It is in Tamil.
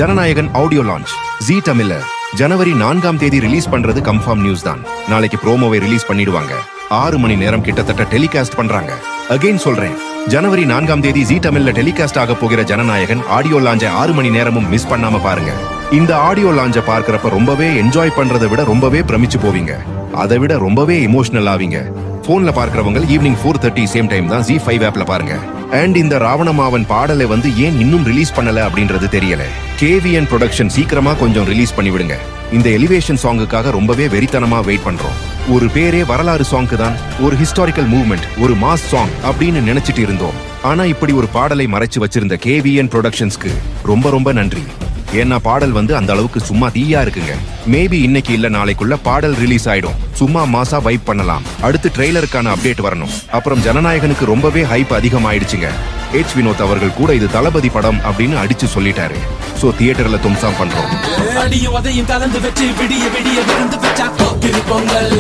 ஜனநாயகன் ஆடியோ லான்ச் ஜீ தமிழ்ல ஜனவரி 4ஆம் தேதி ரிலீஸ் பண்றது கன்ஃபார்ம் நியூஸ் தான். நாளைக்கு ப்ரோமோவை ரிலீஸ் பண்ணிடுவாங்க. 6 மணி நேரம் கிட்டத்தட்ட டெலிகாஸ்ட் பண்றாங்க. அகைன் சொல்றேன், ஜனவரி 4ஆம் தேதி ஜீ தமிழ்ல டெலிகாஸ்ட் ஆக போகிற ஜனநாயகன் ஆடியோ லான்ச்சை 6 மணி நேரமும் மிஸ் பண்ணாம பாருங்க. இந்த ஆடியோ லான்ச்சை பார்க்கறப்ப ரொம்பவே என்ஜாய் பண்றதை விட ரொம்பவே பிரமிச்சு போவீங்க. அதை விட ரொம்பவே எமோஷனல் ஆவீங்க. போன்ல பார்க்கறவங்க ஈவினிங் 4:30 சேம் டைம் தான் ZEE5 ஆப்ல பாருங்க. அண்ட் இந்த ராவணமாவன் பாடலை ஏன் இன்னும் ரிலீஸ் பண்ணல அப்படின்றது தெரியல. KVN ப்ரொடக்ஷன் சீக்கிரமா கொஞ்சம் ரிலீஸ் பண்ணி விடுங்க. இந்த எலிவேஷன் சாங்குக்காக ரொம்பவே வெறித்தனமா வெயிட் பண்றோம். ஒரு பேரே வரலாறு சாங்க்கு தான், ஒரு ஹிஸ்டாரிக்கல் மூவ்மெண்ட், ஒரு மாஸ் சாங் அப்படின்னு நினைச்சிட்டு இருந்தோம். ஆனா இப்படி ஒரு பாடலை மறைச்சு வச்சிருந்த KVN ப்ரொடக்ஷன்ஸ்க்கு ரொம்ப ரொம்ப நன்றி. ஏன்னா பாடல் அந்த அளவுக்கு சும்மா தீயா இருக்குங்க. மேபி இன்னைக்கு இல்ல நாளைக்குள்ள பாடல் ரிலீஸ் ஆயிடும். சும்மா மாசா வைப் பண்ணலாம். அடுத்து ட்ரெய்லருக்கான அப்டேட் வரணும். அப்புறம் ஜனநாயகனுக்கு ரொம்பவே ஹைப் அதிகமாயிடுச்சுங்க. H. வினோத் அவர்கள் கூட இது தளபதி படம் அப்படின்னு அடிச்சு சொல்லிட்டாரு. சோ தியேட்டர்ல தும்சாம் பண்றோம். அடியும் அதையும் கலந்து வச்சு விடிய விடிய விழுந்து வச்சா பொங்கல்